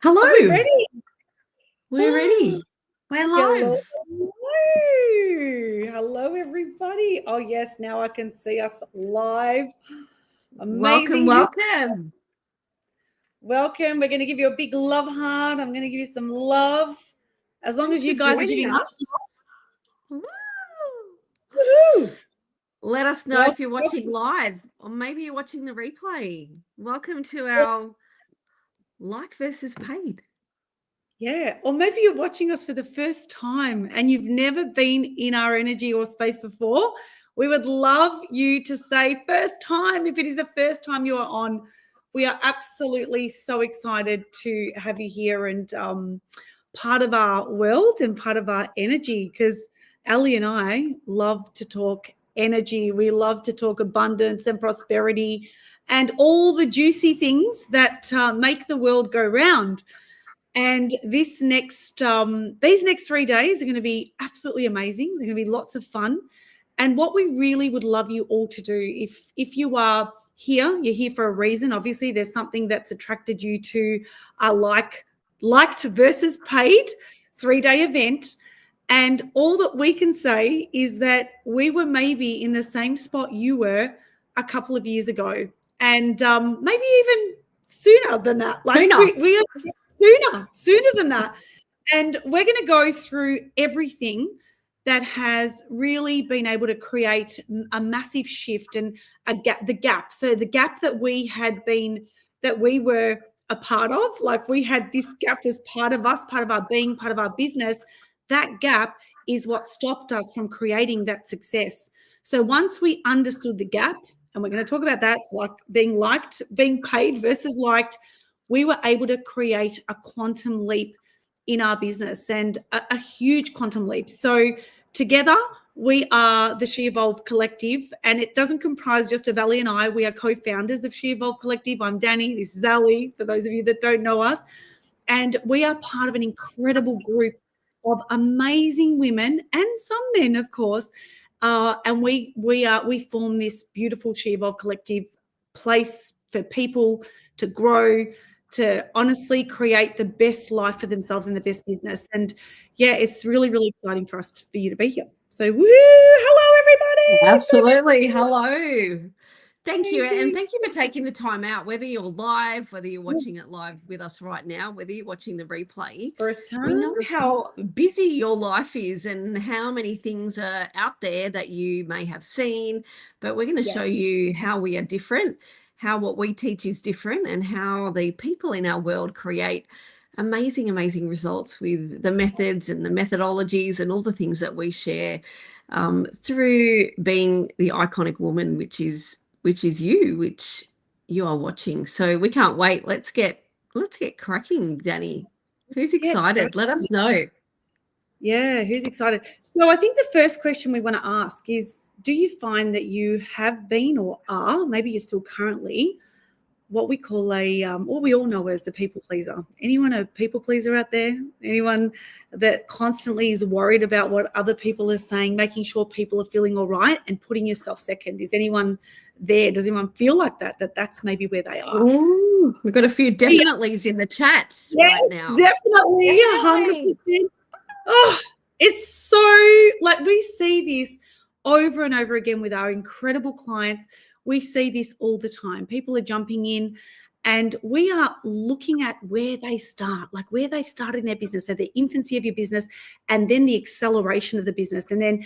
Hello. Are we ready? We're ready. We're live. Hello, everybody. Oh, yes, now I can see us live. Amazing. Welcome. Welcome. We're going to give you a big love heart. I'm going to give you some love. As long as you guys are giving us. Woo. Let us know if you're watching live or maybe you're watching the replay. Welcome to our like versus paid. Yeah, or maybe you're watching us for the first time and you've never been in our energy or space before. We would love you to say first time. If it is the first time you are on, we are absolutely so excited to have you here and part of our world and part of our energy, because Ali and I love to talk energy. We love to talk abundance and prosperity and all the juicy things that make the world go round. And these next 3 days are going to be absolutely amazing. They're going to be lots of fun. And what we really would love you all to do, if you are here, you're here for a reason. Obviously, there's something that's attracted you to our liked versus paid 3-day event. And all that we can say is that we were maybe in the same spot you were a couple of years ago, and maybe even sooner than that. We are sooner than that. And we're going to go through everything that has really been able to create a massive shift and the gap. So the gap that we were a part of, like we had this gap as part of us, part of our being, part of our business. That gap is what stopped us from creating that success. So once we understood the gap, and we're going to talk about that, like being paid versus liked, we were able to create a quantum leap in our business, and a huge quantum leap. So together we are the She Evolve Collective, and it doesn't comprise just of Ali and I. We are co-founders of She Evolve Collective. I'm Danny. This is Ali, for those of you that don't know us. And we are part of an incredible group of amazing women and some men, of course. And we form this beautiful She Evolve Collective place for people to grow, to honestly create the best life for themselves and the best business. And yeah, it's really, really exciting for you to be here. So woo, hello everybody. Absolutely. Hello. Thank you. And thank you for taking the time out, whether you're live, whether you're watching it live with us right now, whether you're watching the replay. First time. We know how busy your life is and how many things are out there that you may have seen, but we're going to show you how we are different, how what we teach is different, and how the people in our world create amazing, amazing results with the methods and the methodologies and all the things that we share through being the iconic woman, which is you, which you are watching. So we can't wait. Let's get cracking, Danny. Who's excited? Let us know. Yeah, who's excited? So I think the first question we want to ask is, do you find that you have been or are, maybe you're still currently, what we call what we all know as a people pleaser? Anyone a people pleaser out there? Anyone that constantly is worried about what other people are saying, making sure people are feeling all right and putting yourself second? Is anyone there? Does anyone feel like that's maybe where they are? Ooh, we've got a few definitelys in the chat right now. Definitely, 100%. Oh, it's so, like, we see this over and over again with our incredible clients. We see this all the time. People are jumping in and we are looking at where they start, like where they've started in their business, so the infancy of your business and then the acceleration of the business. And then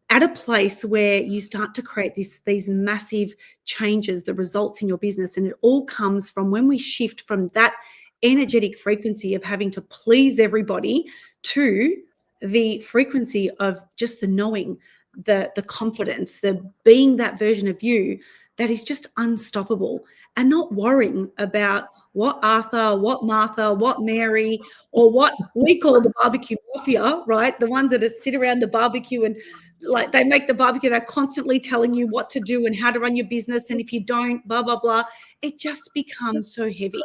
at a place where you start to create these massive changes, the results in your business. And it all comes from when we shift from that energetic frequency of having to please everybody to the frequency of just the knowing, the confidence, the being that version of you that is just unstoppable, and not worrying about what Arthur, what Martha, what Mary, or what we call the barbecue mafia, right? The ones that sit around the barbecue and like they make the barbecue, they're constantly telling you what to do and how to run your business. And if you don't, blah, blah, blah, it just becomes so heavy.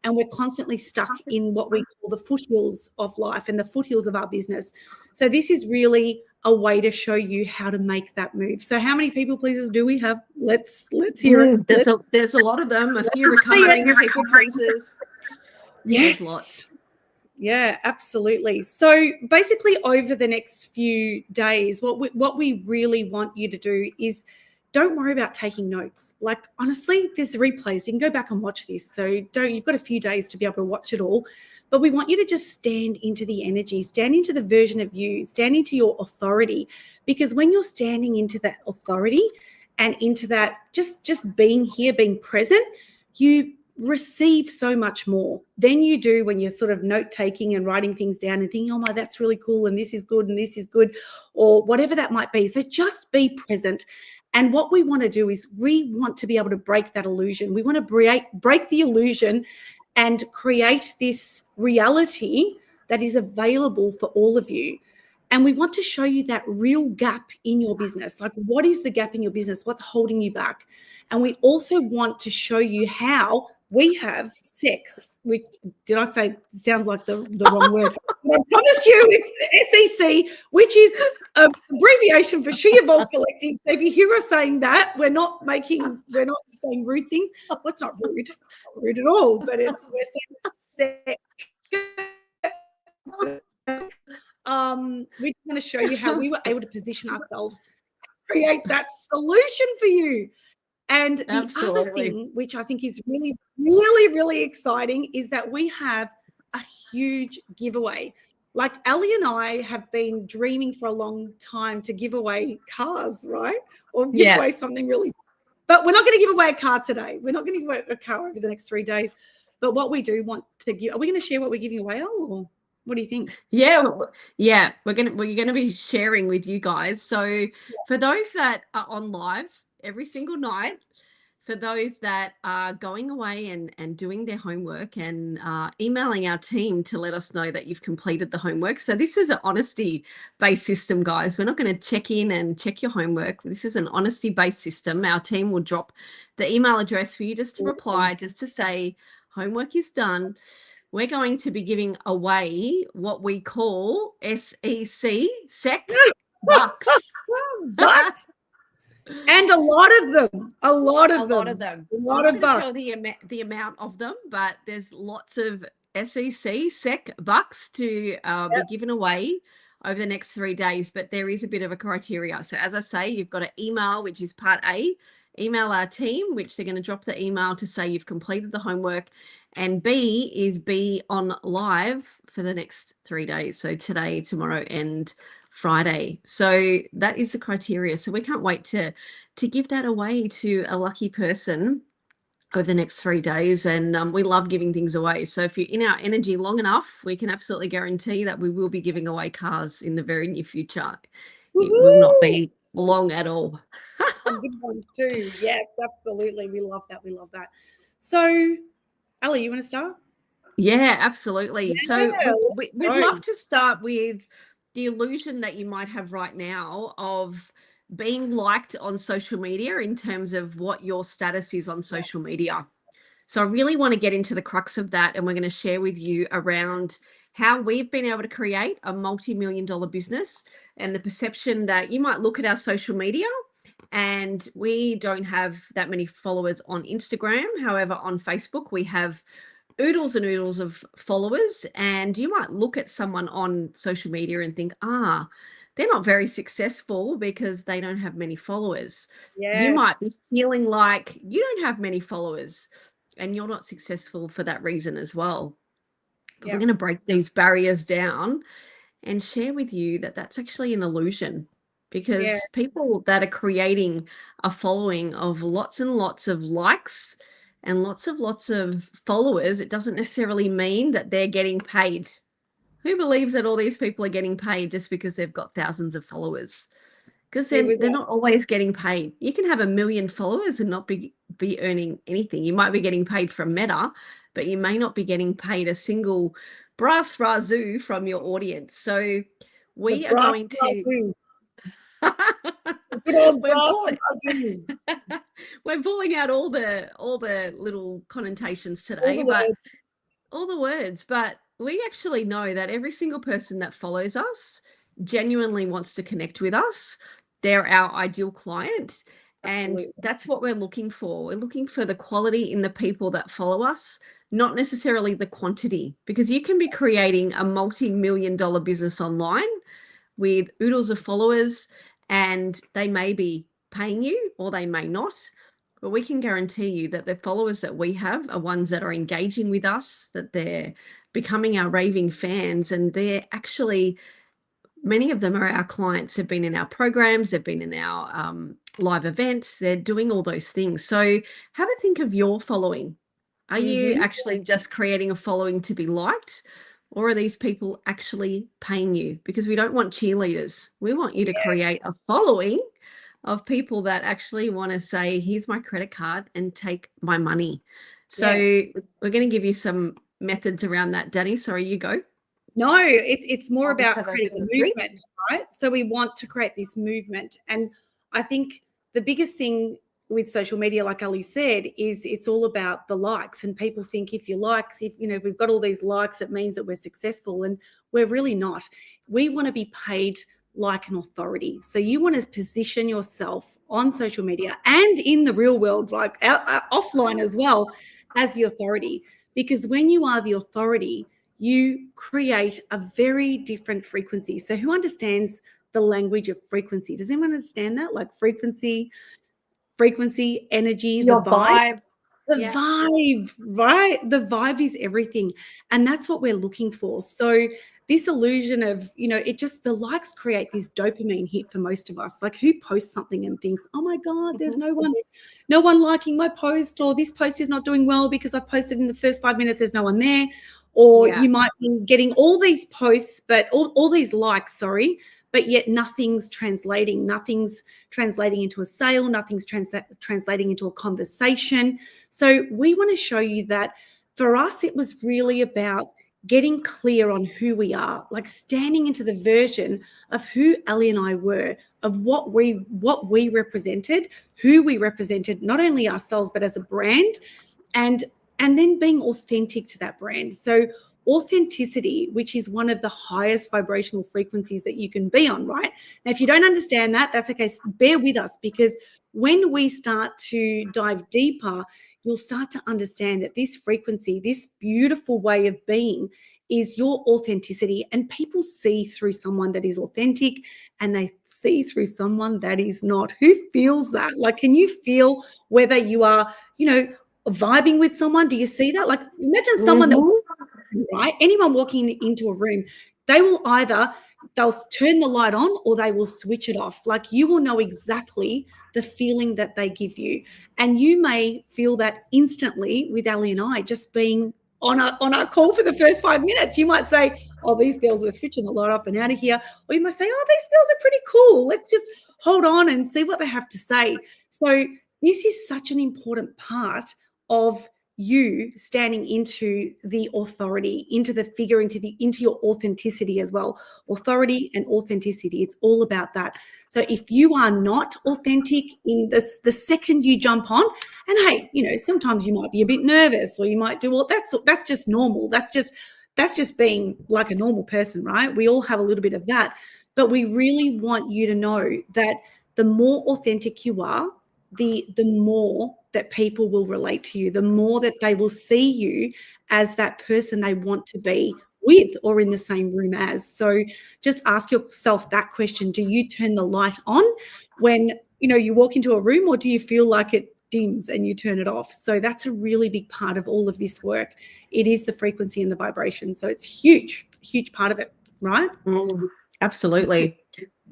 And we're constantly stuck in what we call the foothills of life and the foothills of our business. So this is really a way to show you how to make that move. So how many people pleasers do we have? Let's hear it. There's a lot of them, a few recurring people pleasers. There's Yes. lots. Yeah, absolutely. So basically, over the next few days, what we really want you to do is don't worry about taking notes. Like, honestly, there's replays. You can go back and watch this. So don't, you've got a few days to be able to watch it all. But we want you to just stand into the energy, stand into the version of you, stand into your authority. Because when you're standing into that authority and into that just being here, being present, you receive so much more than you do when you're sort of note taking and writing things down and thinking, oh my, that's really cool, and this is good, and this is good, or whatever that might be. So just be present. And what we want to do is we want to be able to break that illusion. We want to break the illusion and create this reality that is available for all of you. And we want to show you that real gap in your business. Like, what is the gap in your business? What's holding you back? And we also want to show you how we have sex, which, did I say, sounds like the wrong word. I promise you it's SEC, which is an abbreviation for She Evolve Collective. So if you hear us saying that, we're not saying rude things. Well, it's not rude at all, but we're saying sex. We want to show you how we were able to position ourselves, create that solution for you. And the Absolutely. other thing, which I think is really, really, really exciting, is that we have a huge giveaway. Like, Ali and I have been dreaming for a long time to give away cars, right? Or give away something really. But we're not going to give away a car today. We're not going to give away a car over the next 3 days. But what we do want to give, are we going to share what we're giving away, Al, or what do you think? Yeah, we're gonna be sharing with you guys. So for those that are on live every single night, for those that are going away and doing their homework and emailing our team to let us know that you've completed the homework. So this is an honesty-based system, guys. We're not going to check in and check your homework. This is an honesty-based system. Our team will drop the email address for you just to reply, just to say homework is done. We're going to be giving away what we call SEC bucks. Bucks. And a lot of them. A lot of them. A lot of bucks. Tell the amount of them, but there's lots of SEC bucks to be given away over the next 3 days. But there is a bit of a criteria. So as I say, you've got an email, which is part A. Email our team, which they're going to drop the email to say you've completed the homework. And B is be on live for the next 3 days. So today, tomorrow, and Friday. So that is the criteria. So we can't wait to give that away to a lucky person over the next 3 days. And we love giving things away. So if you're in our energy long enough, we can absolutely guarantee that we will be giving away cars in the very near future. It will not be long at all. Good one too. Yes, absolutely. We love that. We love that. So, Ali, you want to start? Yeah, absolutely. So we'd love to start with the illusion that you might have right now of being liked on social media in terms of what your status is on social media. So I really want to get into the crux of that, and we're going to share with you around how we've been able to create a multi-million-dollar business and the perception that you might look at our social media and we don't have that many followers on Instagram. However, on Facebook, we have oodles and oodles of followers, and you might look at someone on social media and think, they're not very successful because they don't have many followers. Yes. You might be feeling like you don't have many followers and you're not successful for that reason as well. But we're going to break these barriers down and share with you that that's actually an illusion, because people that are creating a following of lots and lots of likes and lots of followers, it doesn't necessarily mean that they're getting paid. Who believes that all these people are getting paid just because they've got thousands of followers? Because they're not always getting paid. You can have 1 million followers and not be earning anything. You might be getting paid from Meta, but you may not be getting paid a single brass razoo from your audience. So we are going to we're pulling out all the little connotations today, but all the words, but we actually know that every single person that follows us genuinely wants to connect with us. They're our ideal client, And Absolutely. that's what we're looking for. We're looking for the quality in the people that follow us, not necessarily the quantity, because you can be creating a multi-million-dollar business online with oodles of followers, and they may be paying you or they may not. But we can guarantee you that the followers that we have are ones that are engaging with us, that they're becoming our raving fans, and they're actually, many of them are our clients, have been in our programs, they've been in our live events, they're doing all those things. So have a think of your following. Are you Mm-hmm. actually just creating a following to be liked? Or are these people actually paying you? Because we don't want cheerleaders. We want you to create a following of people that actually want to say, here's my credit card and take my money. So Yeah. we're going to give you some methods around that, Danny. Sorry, you go. No, it's more I'll just about have a bit creating of a drink. movement, right? So we want to create this movement. And I think the biggest thing with social media, like Ali said, is it's all about the likes. And people think if you likes, if if we've got all these likes, it means that we're successful. And we're really not. We want to be paid like an authority. So you want to position yourself on social media and in the real world, like offline as well, as the authority. Because when you are the authority, you create a very different frequency. So who understands the language of frequency? Does anyone understand that? Like frequency, energy, the Your vibe? vibe. The Yeah. vibe, right? The vibe is everything. And that's what we're looking for. So this illusion of, it just, the likes create this dopamine hit for most of us. Like who posts something and thinks, oh my God, there's no one liking my post, or this post is not doing well because I posted in the first 5 minutes, there's no one there. Or Yeah. you might be getting all these posts, but all these likes, sorry, but yet nothing's translating into a sale, nothing's translating into a conversation. So we want to show you that for us, it was really about getting clear on who we are, like standing into the version of who Ali and I were, of what we represented, who we represented, not only ourselves, but as a brand, and then being authentic to that brand. So authenticity, which is one of the highest vibrational frequencies that you can be on, right? Now, if you don't understand that, that's okay. Bear with us, because when we start to dive deeper, you'll start to understand that this frequency, this beautiful way of being, is your authenticity. And people see through someone that is authentic, and they see through someone that is not. Who feels that? Like, can you feel whether you are, vibing with someone? Do you see that? Like, imagine someone that, right? Anyone walking into a room, they'll turn the light on or they will switch it off. Like, you will know exactly the feeling that they give you. And you may feel that instantly with Ali and I just being on our call for the first 5 minutes. You might say, oh, these girls were switching the light off and out of here. Or you might say, oh, these girls are pretty cool. Let's just hold on and see what they have to say. So this is such an important part of you standing into the authority, into the figure, into your authenticity as well. Authority and authenticity, it's all about that. So if you are not authentic in the second you jump on, and hey, sometimes you might be a bit nervous, or you might do, well, that's just normal. That's just being like a normal person, right? We all have a little bit of that. But we really want you to know that the more authentic you are, the more that people will relate to you, the more that they will see you as that person they want to be with or in the same room as. So just ask yourself that question. Do you turn the light on when you walk into a room, or do you feel like it dims and you turn it off? So that's a really big part of all of this work. It is the frequency and the vibration. So it's huge part of it, right? Absolutely.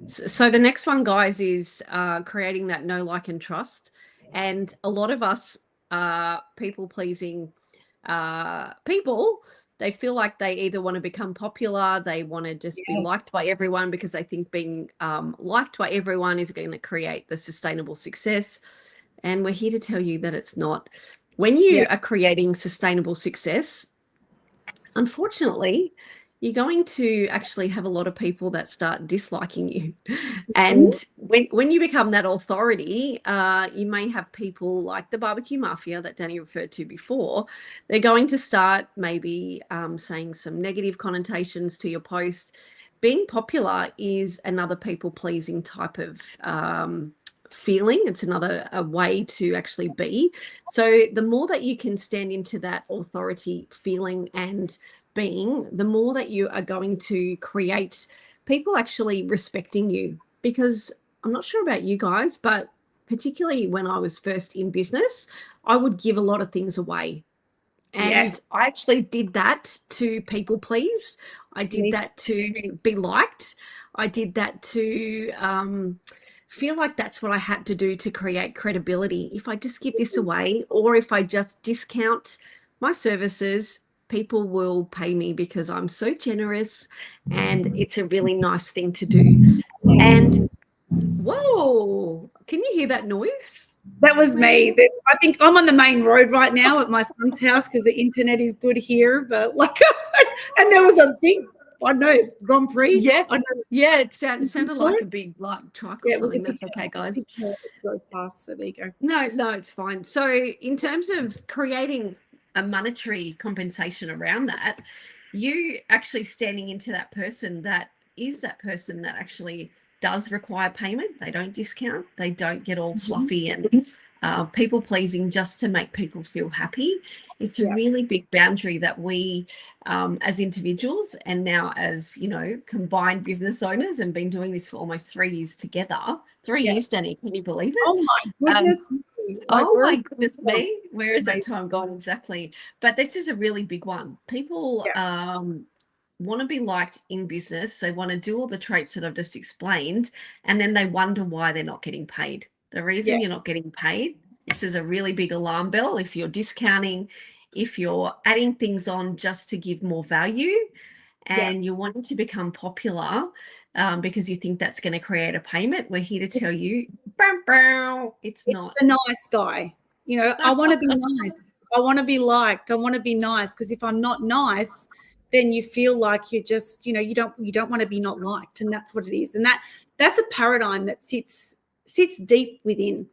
So the next one, guys, is creating that know, like, and trust. And a lot of us people-pleasing people, they feel like they either want to become popular, they want to just be liked by everyone, because they think being liked by everyone is going to create the sustainable success. And we're here to tell you that it's not. When you are creating sustainable success, unfortunately, you're going to actually have a lot of people that start disliking you. And when you become that authority, you may have people like the barbecue mafia that Danny referred to before. They're going to start maybe saying some negative connotations to your post. Being popular is another people-pleasing type of feeling. It's another way to actually be. So the more that you can stand into that authority feeling and being, the more that you are going to create people actually respecting you. Because I'm not sure about you guys, but particularly when I was first in business, I would give a lot of things away. And Yes. I actually did that to people please. I did Me too. that to be liked. I did that to feel like that's what I had to do to create credibility. If I just give this away, or if I just discount my services, people will pay me because I'm so generous, and it's a really nice thing to do. And whoa, can you hear that noise? That was me. Wow. I think I'm on the main road right now at my son's house because the internet is good here. But like, and there was a big, I don't know, Grand Prix. Yeah, I don't yeah, it know. sounded like a big like truck or Yeah, it was a something. That's okay, big guys. car that drove past. So there you go. No, it's fine. So, in terms of creating a monetary compensation around that, you actually standing into that person that is that person that actually does require payment. They don't discount, they don't get all fluffy and people pleasing just to make people feel happy. It's a Yeah, really big boundary that we, as individuals, and now as combined business owners, and been doing this for almost 3 years together. 3 years, Danny, can you believe it? oh my Um, goodness me. Like, Oh where my is goodness it me, where is that amazing? time gone exactly? But this is a really big one. People Yeah, want to be liked in business. They want to do all the traits that I've just explained, and then they wonder why they're not getting paid. The yeah, reason you're not getting paid, this is a really big alarm bell. If you're discounting, if you're adding things on just to give more value, yeah. and you're wanting to become popular because you think that's going to create a payment, we're here to tell you, bow, bow, it's It's not. the nice guy. You know, I want to be nice. I want to be liked. I want to be nice because if I'm not nice, then you feel like you're just, you don't want to be not liked, and that's what it is. And that's a paradigm that sits deep within.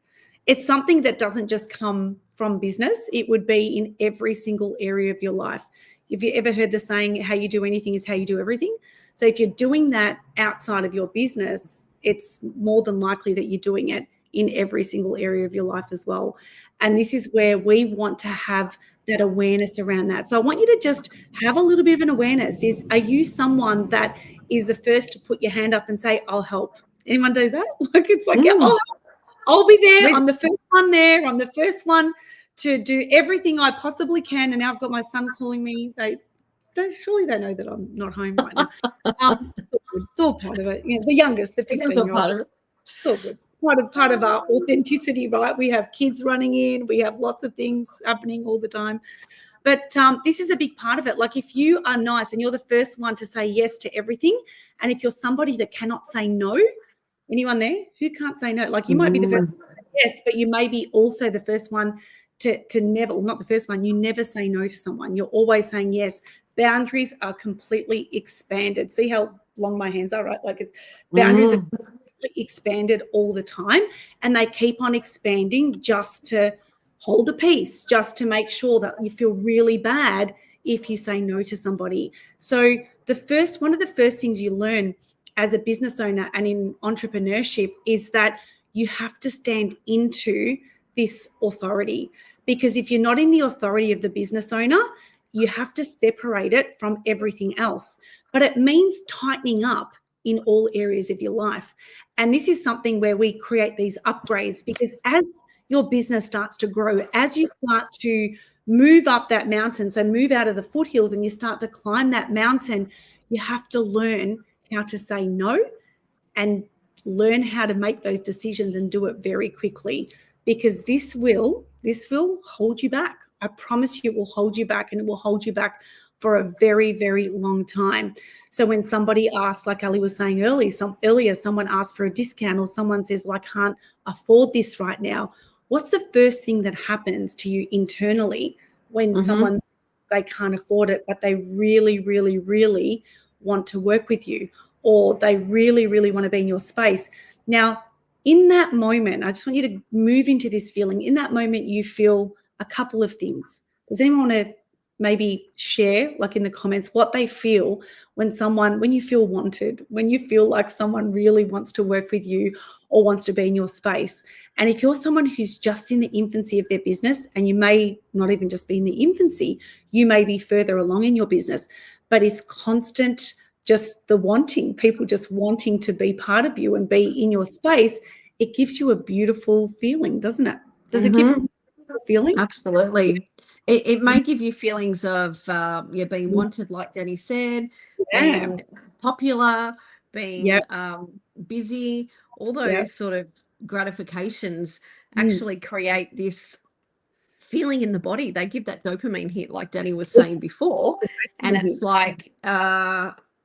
It's something that doesn't just come from business. It would be in every single area of your life. Have you ever heard the saying, how you do anything is how you do everything? So if you're doing that outside of your business, it's more than likely that you're doing it in every single area of your life as well. And this is where we want to have that awareness around that. So I want you to just have a little bit of an awareness. Are you someone that is the first to put your hand up and say, I'll help? Anyone do that? Like, it's like, yeah, Mm. I'll be there. With I'm the first one there. I'm the first one to do everything I possibly can. And now I've got my son calling me. Surely they know that I'm not home right now. It's all part of it. The youngest, the it was a 15-year-old. part of it. It's all good. Part of our authenticity, right? We have kids running in. We have lots of things happening all the time. But this is a big part of it. Like, if you are nice and you're the first one to say yes to everything, and if you're somebody that cannot say no, anyone there who can't say no? Like, you might be the first Mm. one to say yes, but you may be also the first one to never, not the first one, you never say no to someone. You're always saying yes. Boundaries are completely expanded. See how long my hands are, right? Like, it's boundaries are Mm. expanded all the time, and they keep on expanding just to hold the peace, just to make sure that you feel really bad if you say no to somebody. So one of the first things you learn as a business owner and in entrepreneurship is that you have to stand into this authority, because if you're not in the authority of the business owner, you have to separate it from everything else. But it means tightening up in all areas of your life. And this is something where we create these upgrades, because as your business starts to grow, as you start to move up that mountain, so move out of the foothills and you start to climb that mountain, you have to learn how to say no and learn how to make those decisions and do it very quickly, because this will hold you back. I promise you, it will hold you back, and it will hold you back for a very, very long time. So when somebody asks, like Ali was saying earlier, someone asks for a discount, or someone says, well, I can't afford this right now. What's the first thing that happens to you internally when Mm-hmm. they can't afford it, but they really, really, really want to work with you, or they really, really want to be in your space? Now, in that moment, I just want you to move into this feeling. In that moment, you feel a couple of things. Does anyone want to maybe share, like in the comments, what they feel when you feel wanted, when you feel like someone really wants to work with you, or wants to be in your space. And if you're someone who's just in the infancy of their business, and you may not even just be in the infancy, you may be further along in your business, but it's constant, just the wanting, people just wanting to be part of you and be in your space, it gives you a beautiful feeling, doesn't it? Does it give a beautiful feeling? Absolutely. It may give you feelings of you're being wanted, like Danny said, Yeah. being popular, Yeah. being busy, all Yeah. those sort of gratifications Mm. actually create this feeling in the body. They give that dopamine hit, like Danny was saying Yes. before. And Mhm. it's like,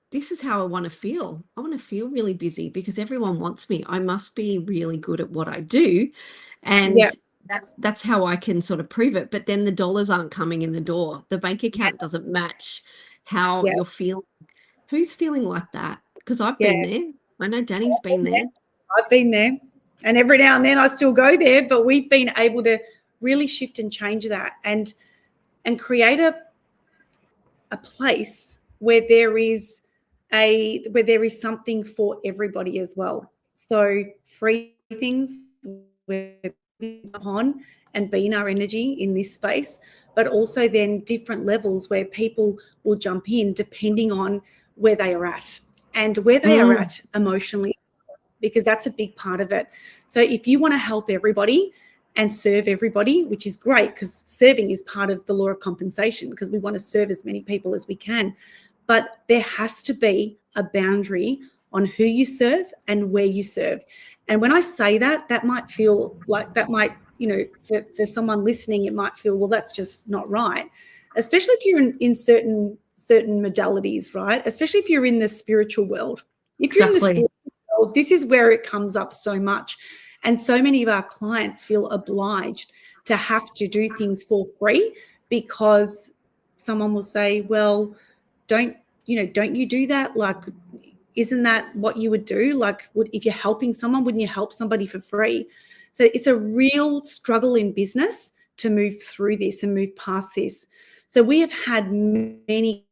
this is how I want to feel. I want to feel really busy because everyone wants me. I must be really good at what I do. Yeah. And that's how I can sort of prove it. But then the dollars aren't coming in the door. The bank Yeah. account doesn't match how Yeah. you're feeling. Who's feeling like that? Because I've Yeah. been there. I know Danny's been there. I've been there, and every now and then I still go there, but we've been able to really shift and change that, and create a place where there is something for everybody as well. So free things we're on and be in our energy in this space, but also then different levels where people will jump in depending on where they are at and where they are Mm, at emotionally, because that's a big part of it. So if you want to help everybody and serve everybody, which is great, because serving is part of the law of compensation, because we want to serve as many people as we can. But there has to be a boundary on who you serve and where you serve. And when I say that, that might feel like, that might, for someone listening, it might feel, well, that's just not right. Especially if you're in certain modalities, right? Especially if you're in the spiritual world. If you're in the exactly. spiritual world, this is where it comes up so much. And so many of our clients feel obliged to have to do things for free, because someone will say, well, don't you do that? Like, isn't that what you would do? Like, if you're helping someone, wouldn't you help somebody for free? So it's a real struggle in business to move through this and move past this. So we have had many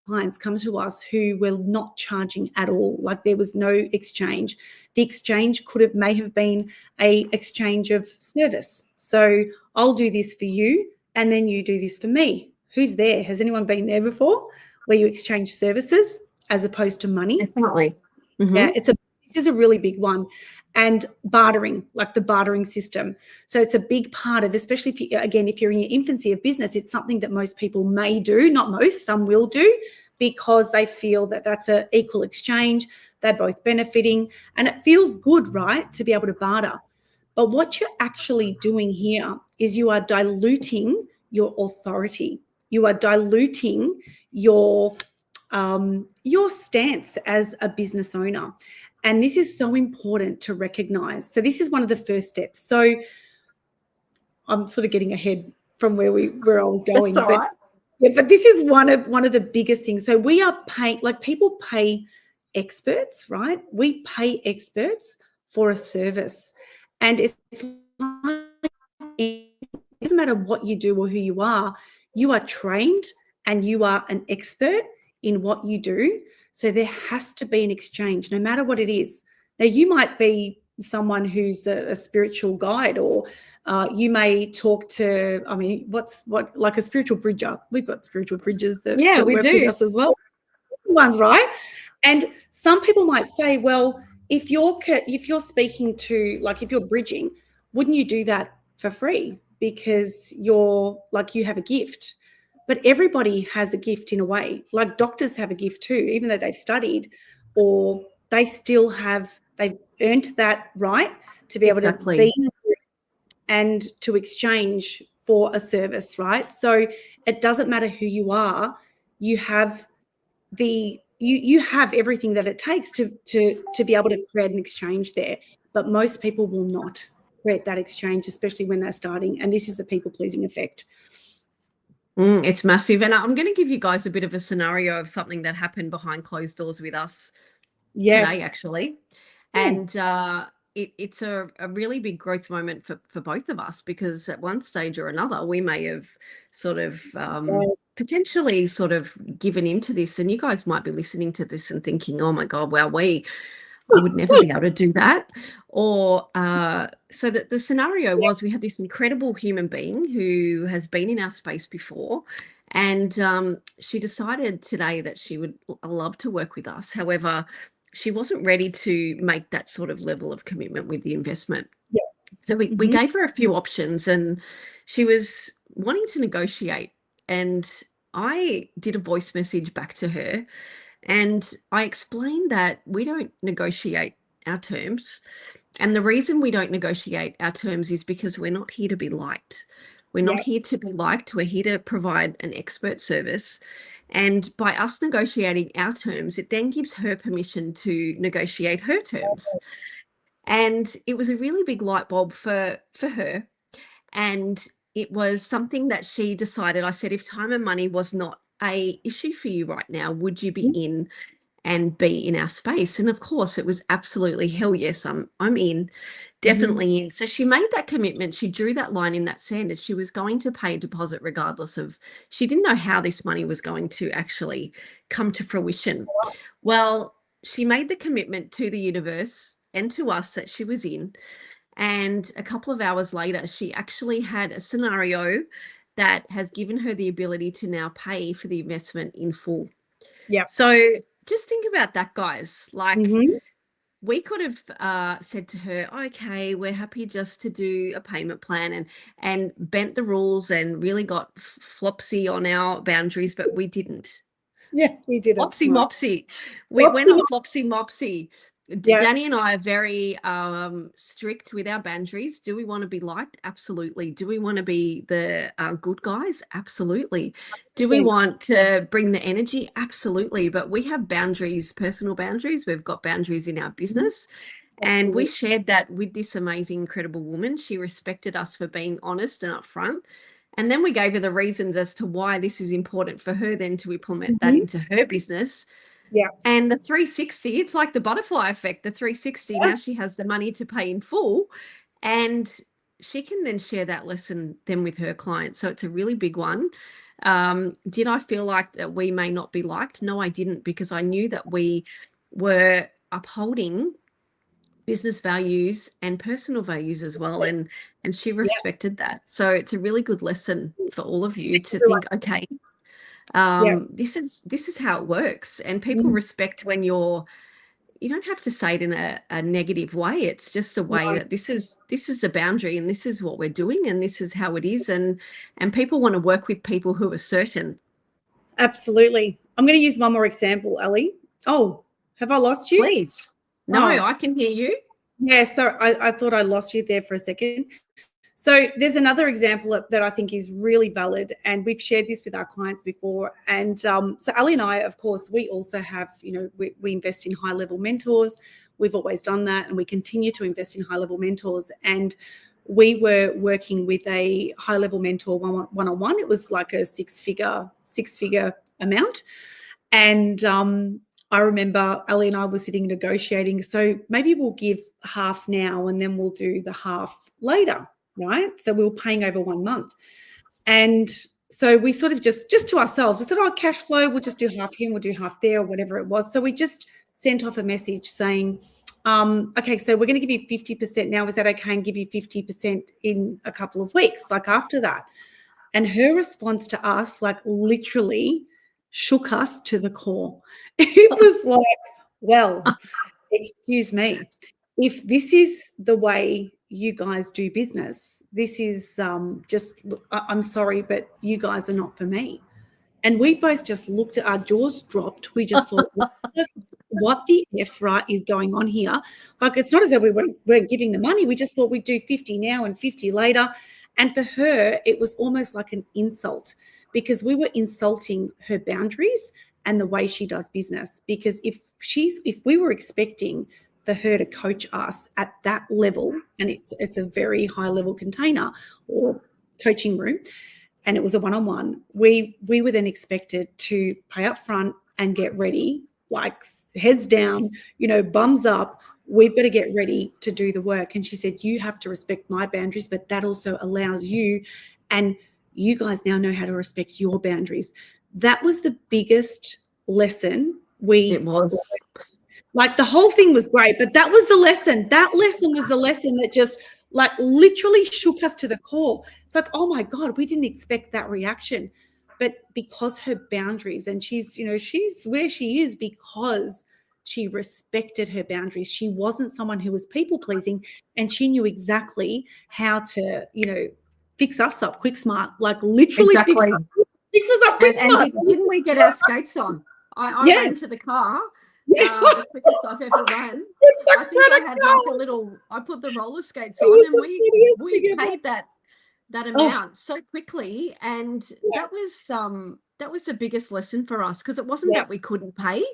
clients come to us who were not charging at all. Like, there was no exchange. The exchange may have been a exchange of service. So I'll do this for you, and then you do this for me. Who's there? Has anyone been there before, where you exchange services as opposed to money? Definitely. Yeah, Mm-hmm. this is a really big one. And bartering, like the bartering system. So it's a big part of, especially if you're in your infancy of business, it's something that most people may do, not most, some will do, because they feel that that's an equal exchange. They're both benefiting, and it feels good, right, to be able to barter. But what you're actually doing here is you are diluting your authority. You are diluting your stance as a business owner. And this is so important to recognize. So this is one of the first steps. So I'm sort of getting ahead from where I was That's going, all but right. yeah, but this is one of the biggest things. So we are paying, like, people pay experts, right? We pay experts for a service. And it's like, it doesn't matter what you do or who you are trained and you are an expert in what you do. So there has to be an exchange, no matter what it is. Now, you might be someone who's a spiritual guide, or you may talk to, I mean, like a spiritual bridger. We've got spiritual bridges Yeah, that we work with do. us as well. Ones, right? And some people might say, well, if you're speaking to, like, if you're bridging, wouldn't you do that for free because you have a gift? But everybody has a gift in a way. Like, doctors have a gift too, even though they've studied, or they've earned that right to be able to be Exactly. and to exchange for a service, right? So it doesn't matter who you are, you have you have everything that it takes to be able to create an exchange there. But most people will not create that exchange, especially when they're starting. And this is the people pleasing effect. It's massive. And I'm going to give you guys a bit of a scenario of something that happened behind closed doors with us today, Yes. actually. Yeah. And it's a really big growth moment for both of us, because at one stage or another, we may have sort of potentially sort of given into this. And you guys might be listening to this and thinking, oh my God, well, I would never be able to do that. Or so that the scenario was, we had this incredible human being who has been in our space before, and she decided today that she would love to work with us. However, she wasn't ready to make that sort of level of commitment with the investment. Yeah. So we gave her a few options, and she was wanting to negotiate. And I did a voice message back to her, and I explained that we don't negotiate our terms. And the reason we don't negotiate our terms is because we're not here to be liked. We're Yeah. not here to be liked. We're here to provide an expert service. And by us negotiating our terms, it then gives her permission to negotiate her terms. And it was a really big light bulb for her. And it was something that she decided. I said, if time and money was not a issue for you right now, would you be in and be in our space? And of course, it was absolutely hell yes, I'm in, definitely in. So she made that commitment. She drew that line in that sand, and she was going to pay a deposit regardless of, she didn't know how this money was going to actually come to fruition. Well, she made the commitment to the universe and to us that she was in. And a couple of hours later, she actually had a scenario that has given her the ability to now pay for the investment in full. Yeah. So just think about that, guys. Like, we could have said to her, okay, we're happy just to do a payment plan, and bent the rules and really got flopsy on our boundaries, but we didn't. Yeah, we did it. Flopsy No. mopsy. We're not flopsy mopsy. Yeah. Danny and I are very strict with our boundaries. Do we want to be liked? Absolutely. Do we want to be the good guys? Absolutely. Do we want to bring the energy? Absolutely. But we have boundaries, personal boundaries. We've got boundaries in our business. And we shared that with this amazing, incredible woman. She respected us for being honest and upfront. And then we gave her the reasons as to why this is important for her then to implement that into her business. Yeah. And the 360, it's like the butterfly effect. The 360, now she has the money to pay in full, and she can then share that lesson then with her clients. So it's a really big one. Did I feel like that we may not be liked? No, I didn't, because I knew that we were upholding business values and personal values as well. And she respected that. So it's a really good lesson for all of you to think, okay, this is how it works. And people respect when you don't have to say it in a negative way. It's just a way that this is a boundary, and this is what we're doing, and this is how it is. And people want to work with people who are certain. Absolutely. I'm going to use one more example, Ali. Oh, have I lost you? Please. No, I can hear you. Yeah, so I thought I lost you there for a second. So there's another example that I think is really valid, and we've shared this with our clients before. And so Ali and I, of course, we also have, we invest in high-level mentors. We've always done that, and we continue to invest in high-level mentors. And we were working with a high-level mentor one-on-one. It was like a six-figure amount. And I remember Ali and I were sitting negotiating. So maybe we'll give half now, and then we'll do the half later. Right. So we were paying over 1 month. And so we sort of just to ourselves, we said, oh, cash flow, we'll just do half here, we'll do half there, or whatever it was. So we just sent off a message saying, okay, so we're going to give you 50% now. Is that okay? And give you 50% in a couple of weeks, like after that. And her response to us, like, literally shook us to the core. It was like, well, excuse me, if this is the way you guys do business, this is I'm sorry, but you guys are not for me. And we both just looked at our jaws dropped. We just thought, what the F right is going on here? Like, it's not as though we weren't giving the money. We just thought we'd do 50 now and 50 later. And for her, it was almost like an insult, because we were insulting her boundaries and the way she does business. Because if we were expecting for her to coach us at that level, and it's a very high level container or coaching room, and it was a one-on-one, we were then expected to pay up front and get ready, like heads down, bums up. We've got to get ready to do the work. And she said, you have to respect my boundaries, but that also allows you, and you guys now know how to respect your boundaries. That was the biggest lesson It was. Like the whole thing was great, but that was the lesson. That lesson was the lesson that just like literally shook us to the core. It's like, oh my God, we didn't expect that reaction. But because her boundaries, and she's where she is because she respected her boundaries. She wasn't someone who was people pleasing, and she knew exactly how to, fix us up quick smart, like literally fix Exactly. us up quick And smart. didn't we get our skates on? I Yeah. ran to the car, Yeah. the quickest I've ever run. I think I had like I put the roller skates on, and we paid that amount so quickly, and that was the biggest lesson for us, because it wasn't that we couldn't pay,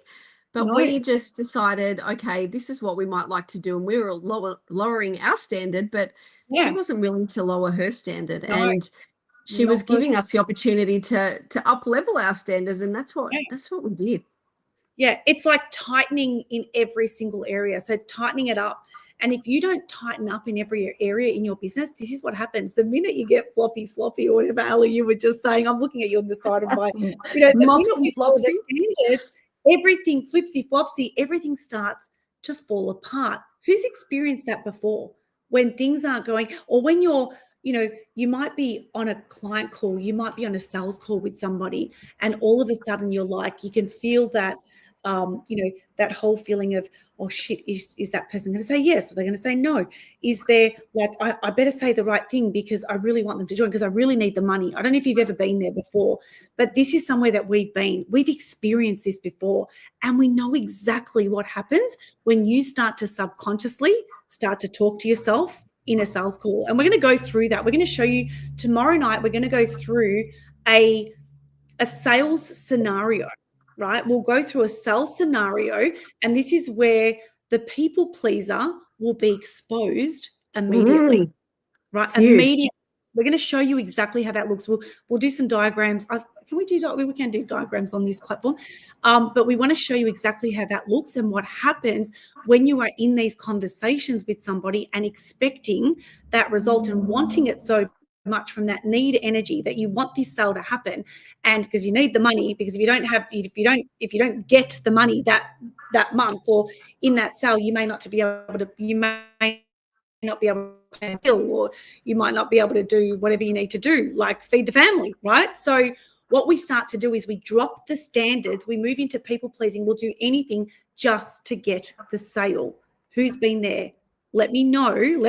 but we just decided, okay, this is what we might like to do, and we were lowering our standard, but she wasn't willing to lower her standard, and she was giving us the opportunity to up level our standards, and that's what we did. Yeah, it's like tightening in every single area. So tightening it up. And if you don't tighten up in every area in your business, this is what happens. The minute you get floppy, sloppy, or whatever, Ali, you were just saying, I'm looking at you on the side of my, the minute we follow the standards, everything flipsy, flopsy, everything starts to fall apart. Who's experienced that before? When things aren't going, or when you're, you might be on a client call, you might be on a sales call with somebody, and all of a sudden you're like, you can feel that, that whole feeling of, oh shit, is that person going to say yes? Are they going to say no? Is there like, I better say the right thing because I really want them to join, because I really need the money. I don't know if you've ever been there before, but this is somewhere that we've been. We've experienced this before, and we know exactly what happens when you start to subconsciously start to talk to yourself in a sales call. And we're going to go through that. We're going to show you tomorrow night. We're going to go through a sales scenario. Right? We'll go through a sales scenario, and this is where the people pleaser will be exposed immediately. Right? Immediately. We're going to show you exactly how that looks. We'll do some diagrams. We can do diagrams on this platform, but we want to show you exactly how that looks and what happens when you are in these conversations with somebody and expecting that result and wanting it so much from that need energy that you want this sale to happen, and because you need the money, because if you don't get the money that month or in that sale, you may not be able to pay a bill, or you might not be able to do whatever you need to do, like feed the family, right? So what we start to do is we drop the standards, we move into people pleasing, we'll do anything just to get the sale. Who's been there? Let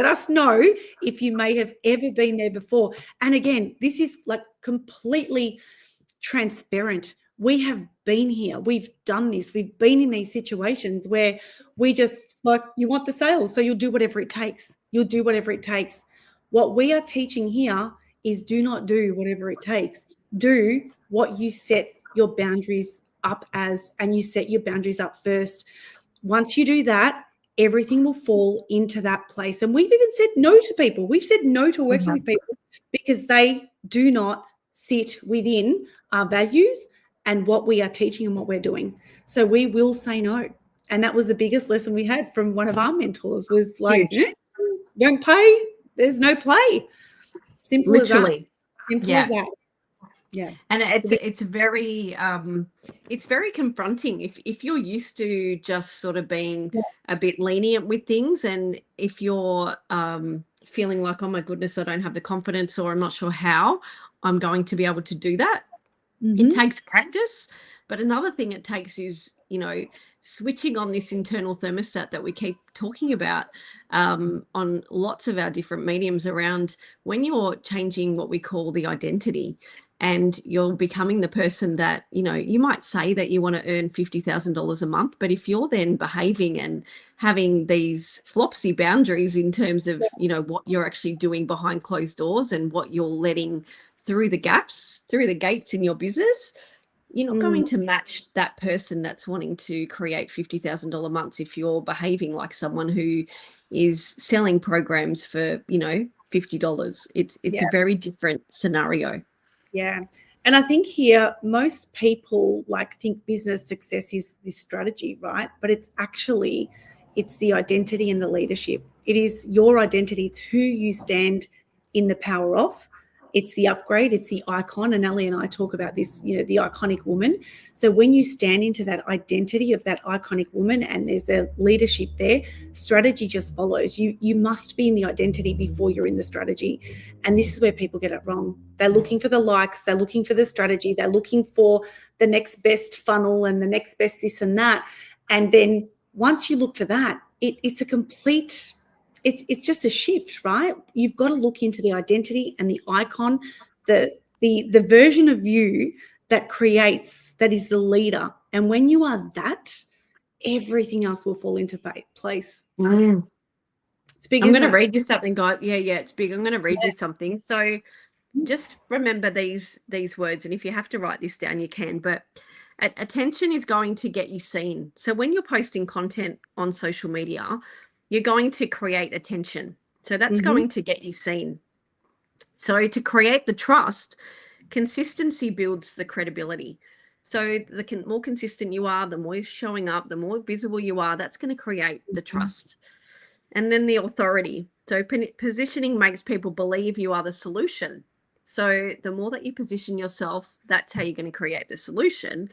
us know if you may have ever been there before. And again, this is like completely transparent. We have been here. We've done this. We've been in these situations where we just like, you want the sale, so you'll do whatever it takes. You'll do whatever it takes. What we are teaching here is do not do whatever it takes. Do what you set your boundaries up as, and you set your boundaries up first. Once you do that, everything will fall into that place. And we've even said no to people. We've said no to working with people because they do not sit within our values and what we are teaching and what we're doing. So we will say no. And that was the biggest lesson we had from one of our mentors, was like, don't pay, there's no play. Simple as that. Simple as that. Yeah. And it's very confronting if you're used to just sort of being a bit lenient with things, and if you're feeling like, oh my goodness, I don't have the confidence, or I'm not sure how I'm going to be able to do that. It takes practice, but another thing it takes is, switching on this internal thermostat that we keep talking about on lots of our different mediums, around when you're changing what we call the identity, and you're becoming the person that, you might say that you want to earn $50,000 a month, but if you're then behaving and having these flopsy boundaries in terms of, what you're actually doing behind closed doors and what you're letting through the gaps, through the gates in your business, you're not going to match that person that's wanting to create $50,000 months if you're behaving like someone who is selling programs for, $50. It's a very different scenario. Yeah. And I think here most people think business success is this strategy, right? But it's the identity and the leadership. It is your identity. It's who you stand in the power of. It's the upgrade, it's the icon. And Ellie and I talk about this, you know, the iconic woman. So when you stand into that identity of that iconic woman and there's the leadership there, strategy just follows. You must be in the identity before you're in the strategy. And this is where people get it wrong. They're looking for the likes, they're looking for the strategy, they're looking for the next best funnel and the next best this and that. And then once you look for that, it's a complete... It's just a shift, right? You've got to look into the identity and the icon, the version of you that is the leader. And when you are that, everything else will fall into place. It's big. I'm going to read you something, guys. Yeah, it's big. I'm going to read you something. So just remember these words, and if you have to write this down, you can. But attention is going to get you seen. So when you're posting content on social media, you're going to create attention. So that's going to get you seen. So to create the trust, consistency builds the credibility. So the more consistent you are, the more you're showing up, the more visible you are, that's going to create the trust. And then the authority. So positioning makes people believe you are the solution. So the more that you position yourself, that's how you're going to create the solution.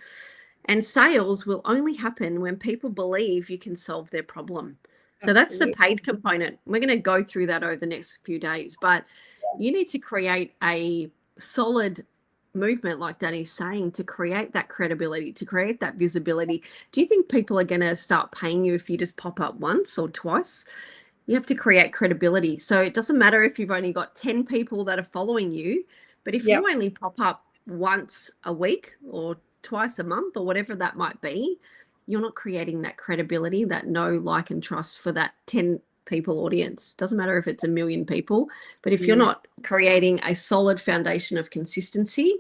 And sales will only happen when people believe you can solve their problem. So that's the paid component. We're going to go through that over the next few days, but you need to create a solid movement, like Danny's saying, to create that credibility, to create that visibility. Do you think people are going to start paying you if you just pop up once or twice? You have to create credibility. So it doesn't matter if you've only got 10 people that are following you, but if you only pop up once a week or twice a month or whatever that might be, you're not creating that credibility, that know, like, and trust for that 10 people audience. Doesn't matter if it's 1 million people, but if you're not creating a solid foundation of consistency,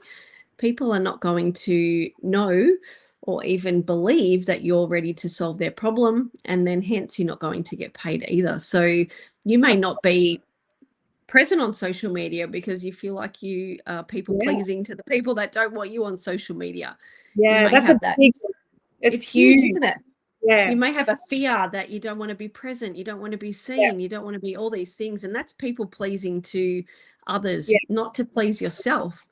people are not going to know or even believe that you're ready to solve their problem, and then hence you're not going to get paid either. So you may not be present on social media because you feel like you are people pleasing to the people that don't want you on social media. Yeah, that's a big... It's huge, isn't it? Yeah. You may have a fear that you don't want to be present, you don't want to be seen, you don't want to be all these things. And that's people pleasing to others, not to please yourself.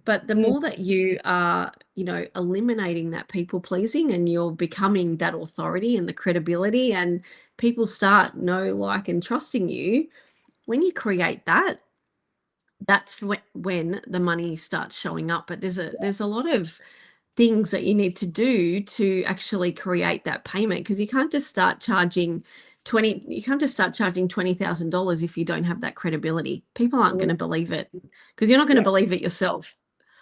But the more that you are, eliminating that people pleasing and you're becoming that authority and the credibility, and people start know, like, and trusting you, when you create that, that's when the money starts showing up. But there's a lot of things that you need to do to actually create that payment, because you can't just start charging $20,000 if you don't have that credibility. People aren't going to believe it because you're not going to believe it yourself.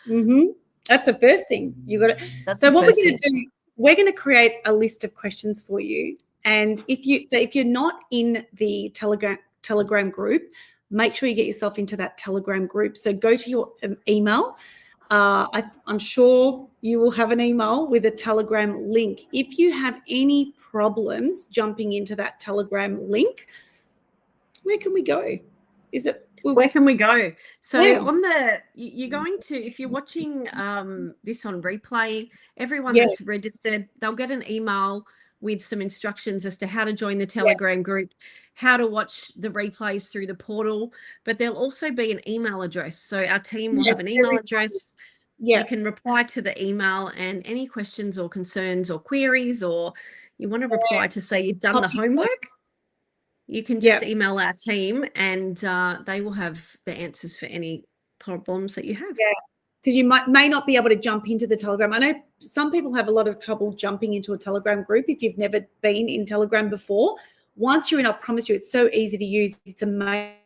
That's the first thing you got to. So what we're going to do, we're going to create a list of questions for you. And if you're not in the Telegram group, make sure you get yourself into that Telegram group. So go to your email. I'm sure you will have an email with a Telegram link. If you have any problems jumping into that Telegram link, where can we go? Where can we go? So you're going to, if you're watching this on replay, everyone that's registered, they'll get an email with some instructions as to how to join the Telegram group, how to watch the replays through the portal, but there'll also be an email address. So our team will have an email address. You can reply to the email, and any questions or concerns or queries, or you want to reply to say you've done the homework, you can just email our team, and they will have the answers for any problems that you have. Because you may not be able to jump into the Telegram. I know some people have a lot of trouble jumping into a Telegram group if you've never been in Telegram before. Once you're in, I promise you, it's so easy to use. It's amazing.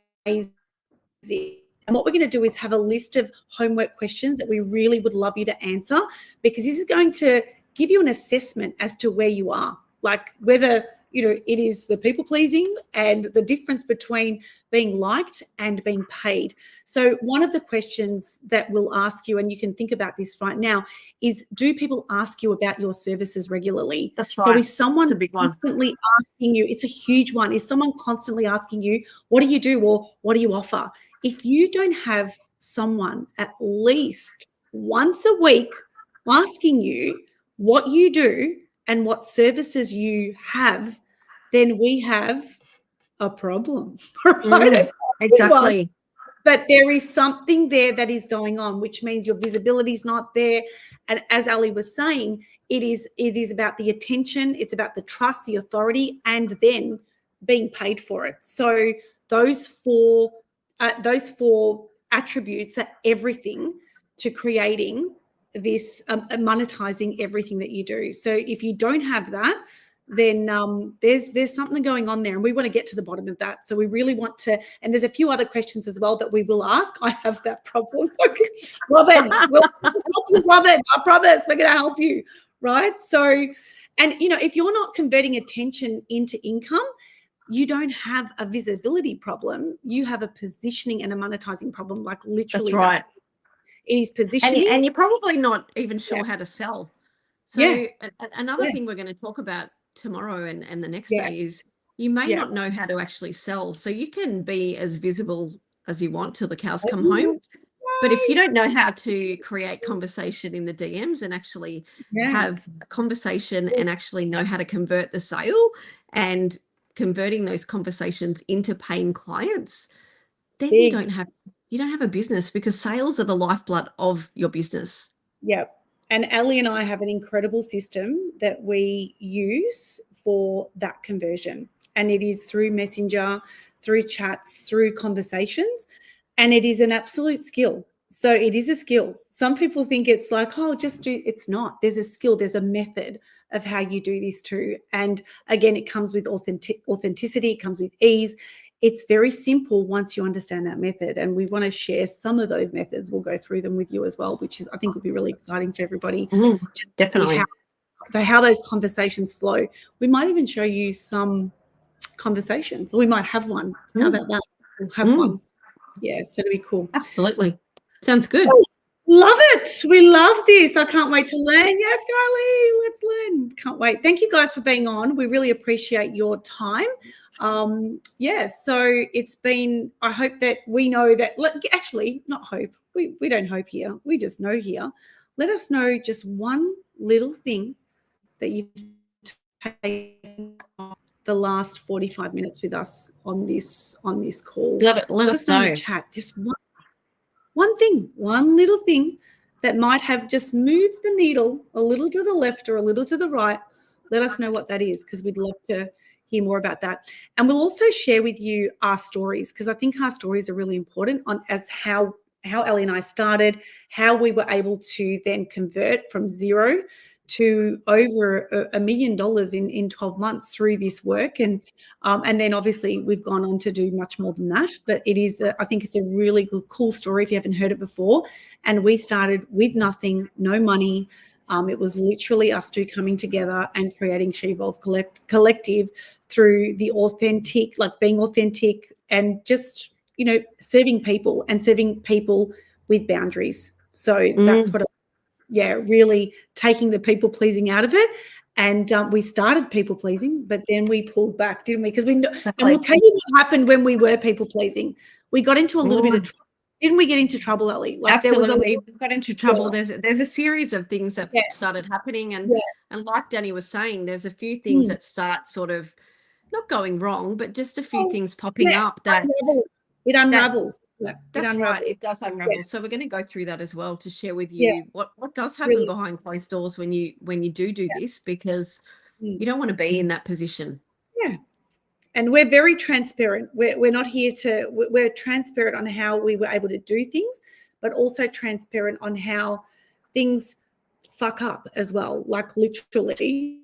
And what we're going to do is have a list of homework questions that we really would love you to answer, because this is going to give you an assessment as to where you are, like whether it is the people pleasing and the difference between being liked and being paid. So one of the questions that we'll ask you, and you can think about this right now, is, do people ask you about your services regularly? That's right. So is someone a big one. Constantly asking you, it's a huge one. Is someone constantly asking you, what do you do, or what do you offer? If you don't have someone at least once a week asking you what you do and what services you have, then we have a problem, right? Exactly. but there is something there that is going on, which means your visibility is not there. And as Ali was saying, it is about the attention, it's about the trust, the authority, and then being paid for it. So those four attributes are everything to creating this, monetizing everything that you do. So if you don't have that, then there's something going on there, and we want to get to the bottom of that. So we really want to, and there's a few other questions as well that we will ask. I have that problem. Robin, we'll help you, Robin. I promise we're going to help you, right? So, and if you're not converting attention into income, you don't have a visibility problem. You have a positioning and a monetizing problem, like literally. That's right. It is positioning. And you're probably not even sure how to sell. So another thing we're going to talk about tomorrow and the next day is you may not know how to actually sell. So you can be as visible as you want till the cows come home. But if you don't know how to create conversation in the DMs and actually have a conversation and actually know how to convert the sale and converting those conversations into paying clients, then you don't have a business, because sales are the lifeblood of your business. Yep. And Ali and I have an incredible system that we use for that conversion. And it is through Messenger, through chats, through conversations. And it is an absolute skill. So it is a skill. Some people think it's like, oh, just do, it's not. There's a skill, there's a method of how you do this too. And again, it comes with authenticity, it comes with ease. It's very simple once you understand that method. And we want to share some of those methods. We'll go through them with you as well, which is, I think, will be really exciting for everybody. Just definitely. How those conversations flow. We might even show you some conversations. We might have one. How about that? We'll have one. Yeah, so it'll be cool. Absolutely. Sounds good. Oh, love it. We love this. I can't wait to learn. Yes, Kylie, let's learn. Can't wait. Thank you guys for being on. We really appreciate your time. So it's been, I hope that we know that, actually, not hope. We don't hope here. We just know here. Let us know just one little thing that you've taken the last 45 minutes with us on this call. Love it. Let us know in the chat. Just one thing, one little thing that might have just moved the needle a little to the left or a little to the right. Let us know what that is, because we'd love to hear more about that. And we'll also share with you our stories, because I think our stories are really important on as how Ellie and I started, how we were able to then convert from zero to over $1 million in 12 months through this work. And then obviously we've gone on to do much more than that, but it is, I think it's a really good, cool story if you haven't heard it before. And we started with nothing, no money. It was literally us two coming together and creating She Evolve Collective through the authentic, like being authentic and just, serving people with boundaries. So that's what really taking the people pleasing out of it. And we started people pleasing, but then we pulled back, didn't we? Because we know, and we'll tell you what happened when we were people pleasing. We got into a little bit of trouble. Didn't we get into trouble, Ellie? Like absolutely, we got into trouble. There's a series of things that started happening, and like Danny was saying, there's a few things that start sort of not going wrong, but just a few things popping up that it unravels. That's right. It does unravel. So we're going to go through that as well to share with you what does happen behind closed doors when you do this, because you don't want to be in that position. Yeah. And we're very transparent. We're not here to, we're transparent on how we were able to do things, but also transparent on how things fuck up as well. Like literally.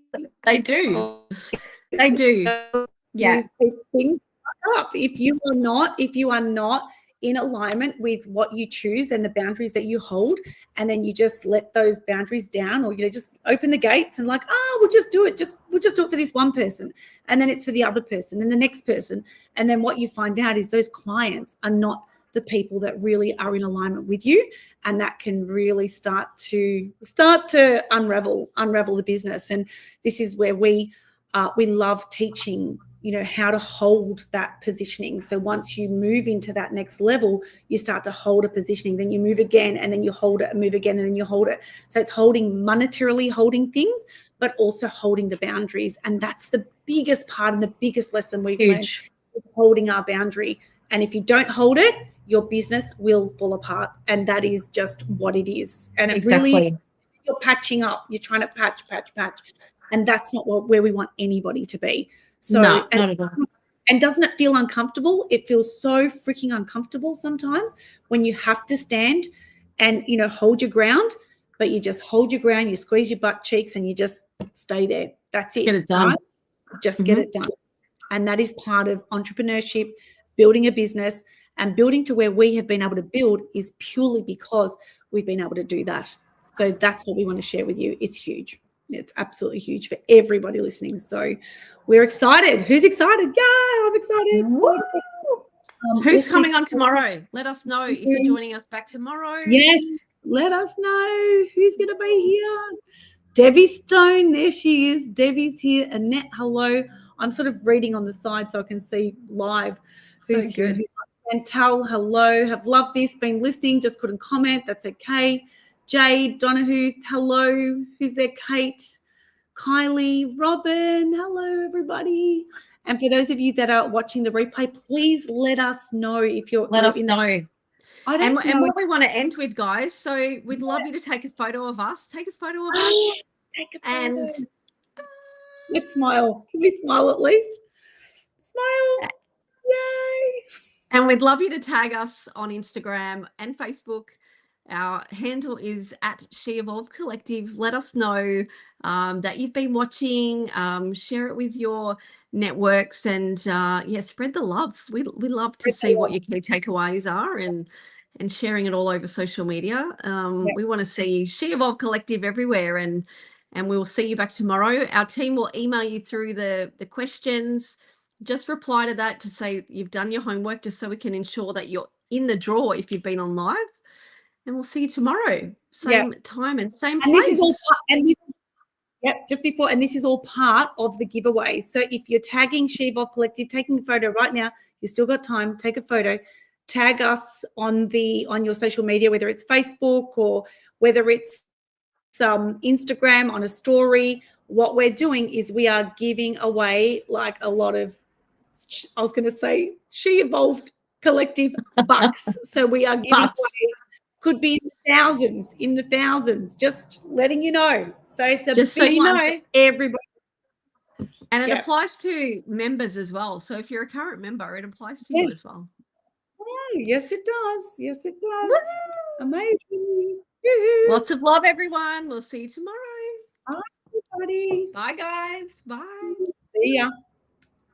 They do. They do. Yeah. Things fuck up. If you are not in alignment with what you choose and the boundaries that you hold, and then you just let those boundaries down, or just open the gates and like, we'll just do it. We'll just do it for this one person, and then it's for the other person and the next person. And then what you find out is those clients are not the people that really are in alignment with you, and that can really start to unravel the business. And this is where we love teaching how to hold that positioning. So once you move into that next level, you start to hold a positioning, then you move again, and then you hold it, and move again, and then you hold it. So it's monetarily holding things, but also holding the boundaries. And that's the biggest part and the biggest lesson we've learned, is holding our boundary. And if you don't hold it, your business will fall apart. And that is just what it is. And it Exactly. really, you're patching up. You're trying to patch. And that's not where we want anybody to be. So, No, not at all. And doesn't it feel uncomfortable? It feels so freaking uncomfortable sometimes when you have to stand and, you know, hold your ground, but you just hold your ground, you squeeze your butt cheeks and you just stay there. That's it. Get it done. Right? Just get it done. And that is part of entrepreneurship, building a business, and building to where we have been able to build is purely because we've been able to do that. So that's what we want to share with you. It's huge. It's absolutely huge for everybody listening. So we're excited. Who's excited? Yeah, I'm excited. Who's coming on tomorrow? Let us know if you're joining us back tomorrow. Yes, let us know who's going to be here. Debbie Stone, there she is. Debbie's here. Annette, hello. I'm sort of reading on the side so I can see live who's here. Chantal, hello. Have loved this, been listening, just couldn't comment. That's okay. Jade, Donahue, hello. Who's there? Kate, Kylie, Robin, hello, everybody. And for those of you that are watching the replay, please let us know if you're. Let us know. And what we want to end with, guys. So we'd love you to take a photo of us. Take a photo of us. And let's smile. Can we smile at least? Smile. Yay. And we'd love you to tag us on Instagram and Facebook. Our handle is at She Evolve Collective. Let us know that you've been watching. Share it with your networks and spread the love. We love to see what your key takeaways are and sharing it all over social media. We want to see She Evolve Collective everywhere, and we'll see you back tomorrow. Our team will email you through the questions. Just reply to that to say you've done your homework, just so we can ensure that you're in the draw if you've been on live. And we'll see you tomorrow, same time and same place. This is all this is all part of the giveaway. So if you're tagging She Evolve Collective, taking a photo right now, you've still got time, take a photo, tag us on your social media, whether it's Facebook or whether it's Instagram on a story. What we're doing is we are giving away like a lot of, I was going to say She Evolved Collective bucks. So we are giving away, could be in the thousands, just letting you know. So it's a just big so you one know, for everybody. And it applies to members as well. So if you're a current member, it applies to you as well. Oh, yes, it does. Yes, it does. Woo! Amazing. Lots of love, everyone. We'll see you tomorrow. Bye, everybody. Bye, guys. Bye. See ya.